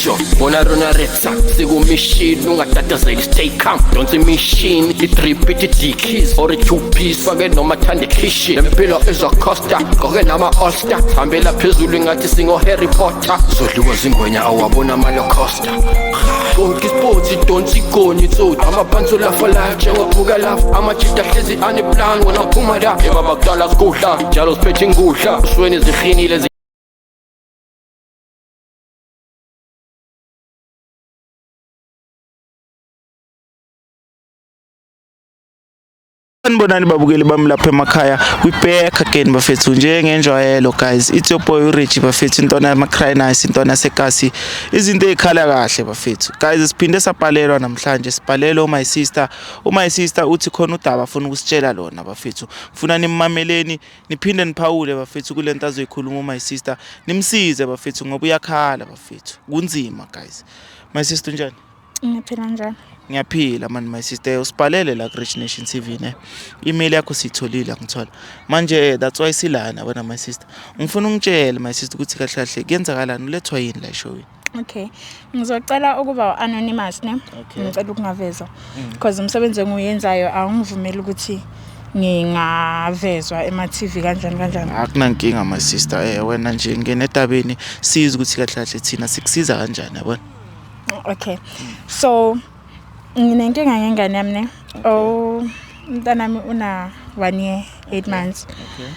Sure, wanna run a retsa. Sigo machine, nunga tata say stay calm. Don't say machine, it repeat it keys or a two-piece. Forget no matandi kishi. Empilo is a costa, goge nama osta. Ambela pezulu ngati singo Harry Potter. Zodliwa zingwenya awabona malo costa. Onke sports don't sikoni so amapanzo la for life njengobuka laugh amachita hlezi aneplan wona uphuma la ebabakudala sikudla njalo siphethe ingudla usweni zihinile Sanibonani babukeli bami lapha emakhaya. We back again bafethu njengenjwayelo guys. It's your boy Richie bafethu intona yamaCry Nice intona sekasi. Izinto ezikhala kahle bafethu. Guys siphinde sapalelwa namhlanje sipalelwa my sister. My sister uthi khona udaba afuna ukusitshela lona bafethu. Ufuna nimmameleni niphinde niphawule bafethu kulento azoyikhuluma my sister. Nimsize bafethu ngoba uyakhala bafethu. Kunzima guys. My sister njani? Ngiphila njani? Ngiyaphila man my sister usipalele la Rich Nation TV ne. Email yakho sitholile ngithola. Manje that's why silana wena my sister. Ngifuna ungitshele my sister ukuthi kahle kahle kuyenzakalani ulethwa yini la show. Okay. Ngizocela ukuba anonymous ne. Ngicela ukungavezwa. Because umsebenzi engiyenzayo awungivumeli ukuthi ngingavezwa ema TV kanjani. Akunankinga my sister wena nje ngene etabeni siza ukuthi kahle kahle thina sikusiza kanjani yabona. Okay. So nginenkinga ngengane yami ne. Umntanami una 1 year 8 months. Okay.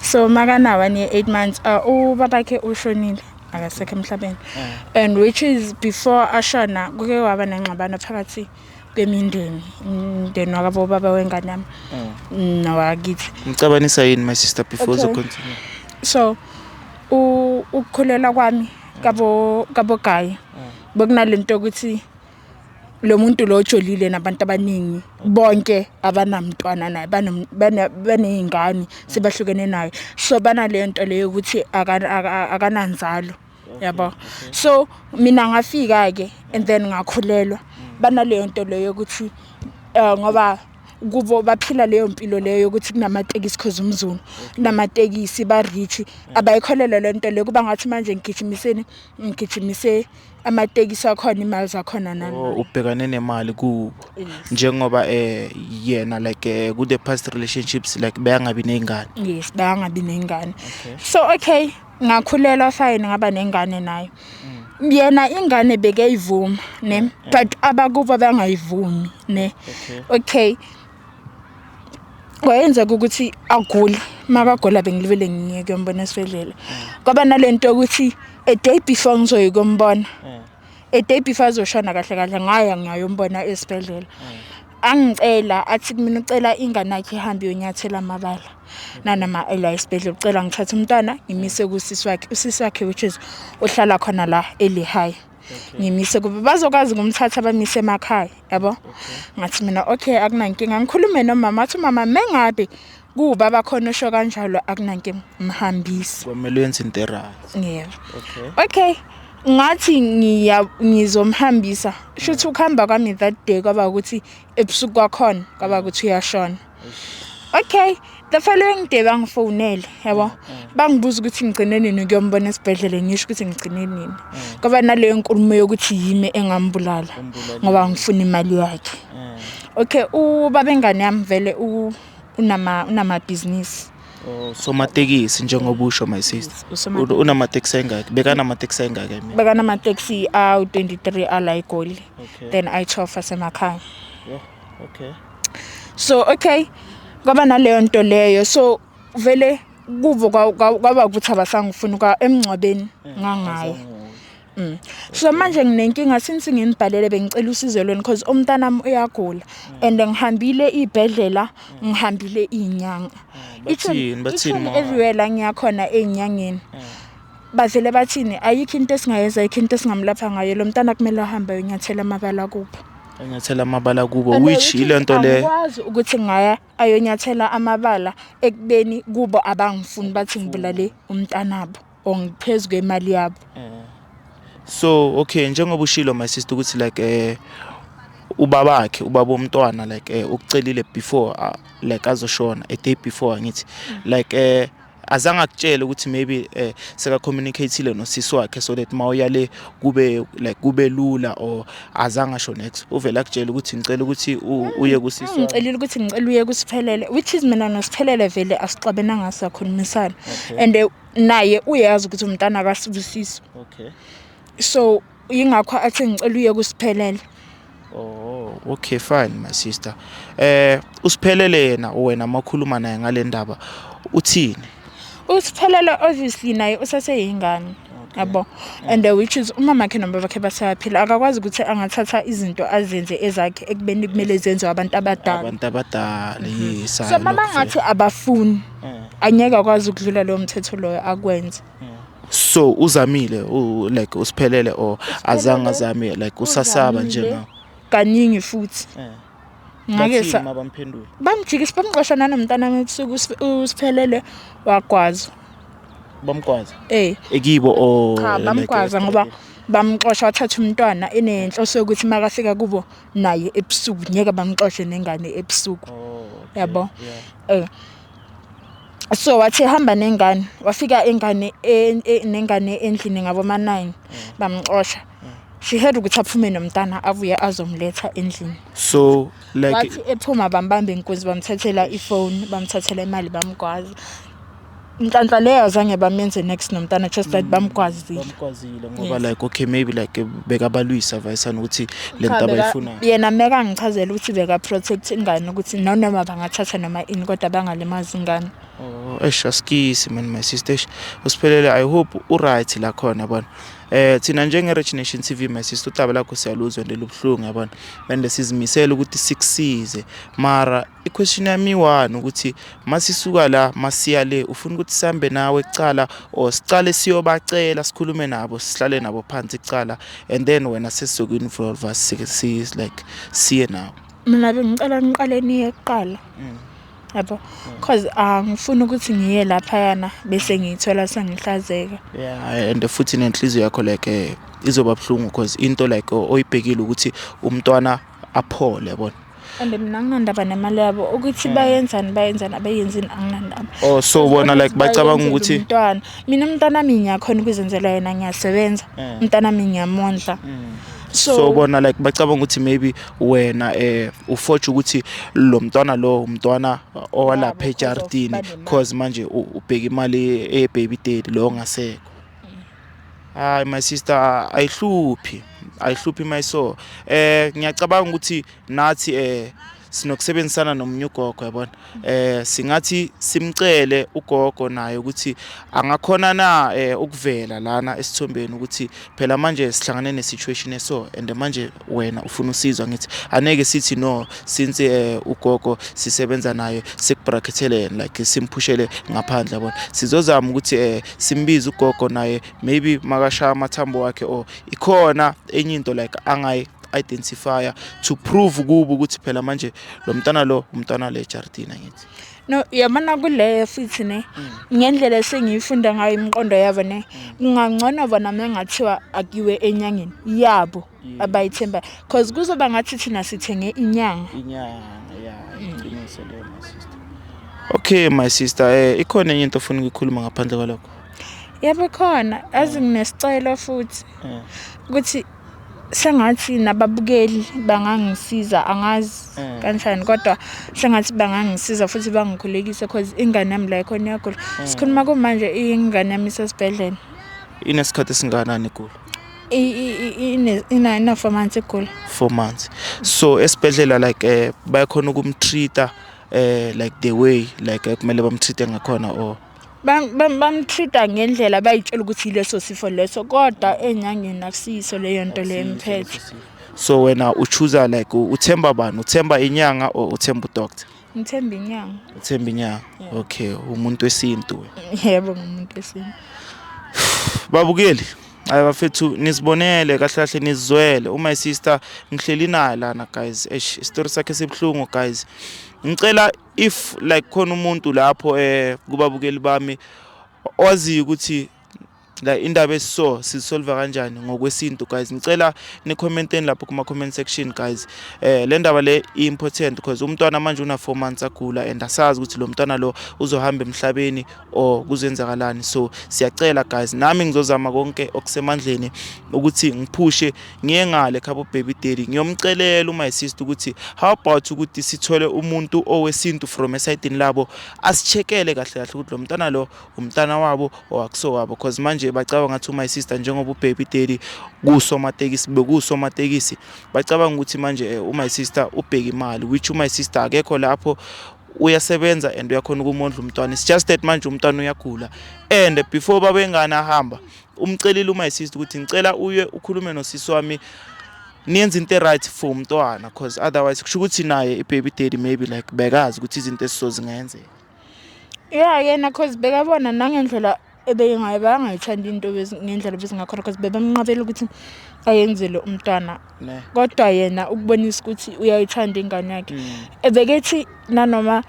So makana 1 year 8 months ubabakhe ushonile akasekho emhlabeni. And which is before ashona kuke waba nengxabano phakathi kwemindeni wakabo baba wengane yami nawakithi. Ngicabanisa yini my sister before so continue. So ukukhulela kwami kabo gayi bokunalento ukuthi lo muntu lo ojolile nabantu abaningi bonke abanamntwana naye banezingane sebahlukene naye so banalento leyo ukuthi akananzalo yabo. So mina ngafika ke and then ngakhulelwa banaleyo nto leyo ukuthi ngoba kubo baphila leyo mpilo leyo ukuthi kunamatekisi cause umZulu kunamatekisi ba rich abayikholela lento leyo kuba ngathi manje ngigijimise amatekisi akhona imali zakhona nami. Ubhekane nemali ku njengoba yena like ku the past relationships like bayangabi nezingane. Yes, bayangabi nezingane. So okay ngakhulelwa fine ngaba nengane nayo. Yena ingane bekayivuma ne but abakuba bangayivumi ne. Okay. Kwayenza ukuthi agule makagula bengilivele ngiyeke umbona esibedlela ngoba nalento ukuthi a day before ngizoyikombona a day before azoshona kahle ngayombona esibedlela angicela athi mina ucela ingane yakhe ihambe yonyathela amabala nanama ela esibedlela ucela ngithatha umntwana ngimise usisi wakhe which is uhlala khona la eLehigh. Ngimise kube bazokwazi kumthatha bamise emakhaya yabo. Ngathi mina okay akunankinga ngikhulume nomama athi mama mengabe kuba bakhona osho kanjalo akunankinga mhambisi kwamele wenze into right. Yeah. Okay ngathi ngizomhambisa shothi ukuhamba kwami that day kwaba ukuthi ebusuku kwakhona kwaba ukuthi uyashona. Okay the following day bangifonele yabo bangibuza ukuthi ngigcine nini ukuyombona esibedlela ngisho ukuthi ngigcine nini ngoba naleyo nkulumo yokuthi yimi engambulala ngoba ngifuna imali yakhe. Okay ubaba engane yami vele unama business so matekisi njengoba usho my sister unama taxi engaki bekana ama taxi engaki mina bekana ama taxi 23 ala eGoli then I12 asemakhaya. Okay. So okay ngoba naleyo nto leyo so vele kuvo kwaba ukuthi abasangifuna kwa emncwabeni ngangayo. So manje nginenkinga since nginibhalele bengicela usizo lweni because umntanami uyagula and ngihambile ibhedlela ngihambile inyanga bathini everywhere la ngiyakhona einyangeni bavele bathini ayikho into esingayenza ayikho into esingamlapha ngayo lo mntana kumele ahambe ayonyathela amabala kubo. Ayonyathela amabala kubo which ilento le ngikwazi ukuthi ngaya ayonyathela amabala ekubeni kubo abangifuni bathi ngibulale umntanabo ongiphezwe kwemali yabo. So okay njengoba ushilo my sister ukuthi like ubaba umntwana like ukucelile before like azoshona a day before ngithi like azange akutshele ukuthi maybe seka communicateile nosisi wakhe so that mawuyale kube lula or azange asho next uvela akutshela ukuthi ngicela ukuthi uye kusisi ngicela ukuthi ngicela uye kusiphelele which is mina nosiphelele vele asixabena ngasakhulumisana and naye uyazi ukuthi umntana akasibusisi so ingakho athi ngicela uye kusiphelele. Oh, okay, fine, my sister. Usiphelele yena wena makhuluma naye ngale ndaba uthini? Usiphelele obviously naye usaseyingane. Yabo. And which is umama wakhe noma bakhe basaphila akakwazi ukuthi angathatha izinto azenze ezakhe ekubeni kumele zenze abantu abadala. Abantu abadala yes. So mama ngathi abafuni. Anyeke akwazi ukudlula lo mthetho loyo akwenze. So uzamile like usiphelele or azange azame like usasaba nje ngawo. Kaningi futhi ngake bamphendula bamjikisa bamqosha nanomntana mesuku usiphelele wagwaza bamgwaza ekibo o cha bamgwaza ngoba bamxosha wathatha umntwana enenhloso yokuthi makafika kubo naye ebusuku ngeke bamxoshe nengane ebusuku yabo so wathi hamba nengane wafika ingane nengane endlini ngabo ma9 bamxosha she had ukuthi aphume nomntana avuye azomletha endlini so like wathi ephuma bambambe inkunzi bamthathela ifone bamthathela imali bamgwaza inhlanhla leyo azange bamenze next nomntana just that bamgwazile ngoba like okay maybe like bekabalwisa vayisana ukuthi lento abayifuna yena meka ngichazela ukuthi beka protect ingane ukuthi noma bangathatha noma ini kodwa bangalimazi ingane. Eshaskisi man my sister usiphelele I hope right la khona yabona thina njenge Rich Nation TV my sister utaba lakho siyaluzwa ndelubhlungu yabona bende sizimisela ukuthi sikusize mara iquestion yami one ukuthi masisuka la masiya le ufuna ukuthi sambe nawe ecala or sicale siyobacela sikhulume nabo sihlale nabo phansi ecala and then wena sesizoku involve us like siye nawo mina bengicela ngiqale niye eqala yabo because ngifuna ukuthi ngiye lapha yana bese ngiyithola sengihlazeka and futhi nenhliziyo yakho like izoba bhlungu because into like oyibhekile ukuthi umntwana aphole yabona and mina nginandaba nemali yabo ukuthi bayenzani abayenzini anginandaba so bona like bacabanga ukuthi umntwana mina umntana mina yakhona ukuzenzela yena ngiyasebenza umntana mina ngiyamondla so bona like bacabanga ukuthi maybe wena ufotsha ukuthi lo umntwana owalapha eJardini cause manje ubheka imali baby daddy lo ngasekho my sister ayihluphi my soul ngiyacabanga ukuthi nathi sinokusebenzisana nomnyugogo yabona singathi simcele ugogo naye ukuthi angakhona na ukuvela lana esithombeni ukuthi phela manje sihlangane ne situation eso and manje wena ufuna usizwa ngithi aneke sithi no since ugogo sisebenza naye sekubracketheleni like simphushele ngaphandle yabona sizozama ukuthi simbize ugogo naye maybe makashaya amathambo wakhe or ikhona enye into like angayi identifier to prove kubo ukuthi phela manje lo umntwana le Jardina ngithi no yamana kule futhi ne ngendlela esengiyifunda ngayo imiqondo yabo ne kungangcono bona mengathiwa akiwe enyangeni yabo abayithemba because kuzoba ngathi thina sithenge inyanga iqiniso le my sister. Okay my sister ikhona enye into ofuna ukukhuluma ngaphandle kwalokho yabo khona azinginesicelo futhi ukuthi sengathi nababukeli bangangisiza angazi kanjani kodwa sengathi bangangisiza futhi bangikhulekise because ingane yami la ikhona yakho sikhuluma manje ingane yami isesibhedlela inesikhathi singanani kulo ina 4 months kulo 4 months so esibhedlela like bayakhona ukumtreata like the way like kumele bamtreate ngakhona or bamtreata ngendlela bayitshela ukuthi leso sifo leso kodwa enyangeni akusiso leyo nto le emphethe so wena uchoose like uthemba bani uthemba inyanga or uthemba udoctor ngithemba inyanga okay umuntu wesintu yebo umuntu wesintu babukeli ayabafethu nisibonele kahle kahle nizizwele my sister ngihleli naye lana guys story sakhe sibhlungu guys ngicela if like khona umuntu lapho kubabukeli bami owazi ukuthi la indaba esiso sisolve kanjani ngokwesintu guys. Ngicela ni commenteni lapho kuma comment section guys. Le ndaba le important because umntwana manje una 4 months agula and asazi ukuthi lo mntwana lo uzohamba emhlabeni or kuzenzakalani. So siyacela guys, nami ngizozama konke okusemandleni ukuthi ngiphushe ngiye ngale khabo baby daddy. Ngiyomcelela my sister ukuthi how about ukuthi sithole umuntu owesintu from esayidini labo asichekele kahle kahle ukuthi lo mntwana lo umntwana wabo or akuso wabo, because manje bacabanga ngathi my sister njengoba ubaby daddy kusomatekisi bekusomatekisi bacabanga ukuthi manje my sister ubheka imali, which my sister akekho lapho, uyasebenza and uyakhona ukumondla umntwana. It's just that manje umntwana uyagula and before babengana ahamba umcelile my sister ukuthi ngicela uye ukhulume nosisi wami niyenza into right for umntwana, because otherwise kusho ukuthi naye ibaby daddy maybe like bekazi ukuthi izinto esizozingenzeka. Yeah, yena cause bekabona nangendlela ebengayithanda into ngendlela bezingakhona cause bebamnqabela ukuthi ayenzele umntwana. Kodwa yena ukubonisa ukuthi uyayithanda ingane yakhe. Ebekethi nanoma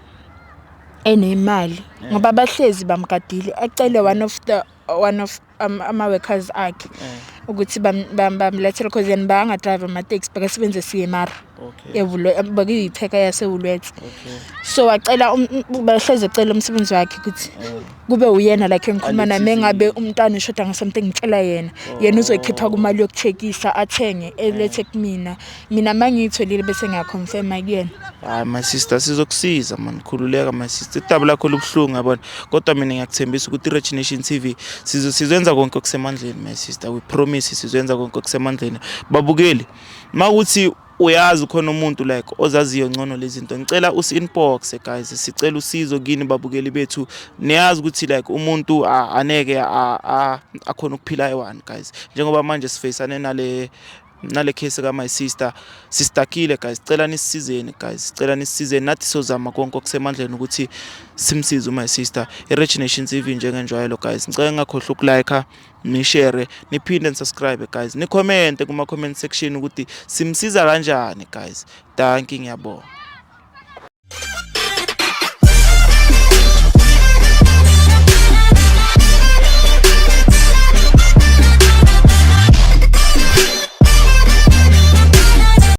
enemali ngoba bahlezi bamgadile acele one of ama workers akhe ukuthi bamlethele cause yena banga drive ama taxi bakasebenza CMR. Yevulwe bakiyipheka yasewulwethu. So acela bahleze ecela umsebenzi wakhe ukuthi kube uyena like engikhuluma nami ngabe umntwana ushoda ngesomething ngicela yena uzoyikhipha kumali yokucheckisa athenge elethe kumina mangiyitholile bese ngiyaconfirm kuyena. Hayi my sister sizokusiza man, khululeka my sister, idaba lakho lobhlungu yabona, kodwa mina ngiyakuthembisa ukuthi iRich Nation TV sizenza konke okusemandleni my sister, we promise sizenza konke okusemandleni. Babukeli mawuthi uyazi khona umuntu like ozaziyo ngcono lezi zinto, ngicela usi-inbox guys, sicela usizo kini babukeli bethu. Niyazi ukuthi like umuntu aneke akhona ukuphila ewan guys, njengoba manje sifacane nale case ka my sister sistakile guys. Sicela nisizeni guys, sicela nisizeni nathi sozama konke okusemandleni ukuthi simsize my sister. iRich Nation TV njengenjwayelo guys, ngicela ngakhohlwa ukulike, ni share, niphinde nisubscribe guys, ni comment kuma comment section ukuthi simsiza kanjani guys. Thank you, ngiyabonga.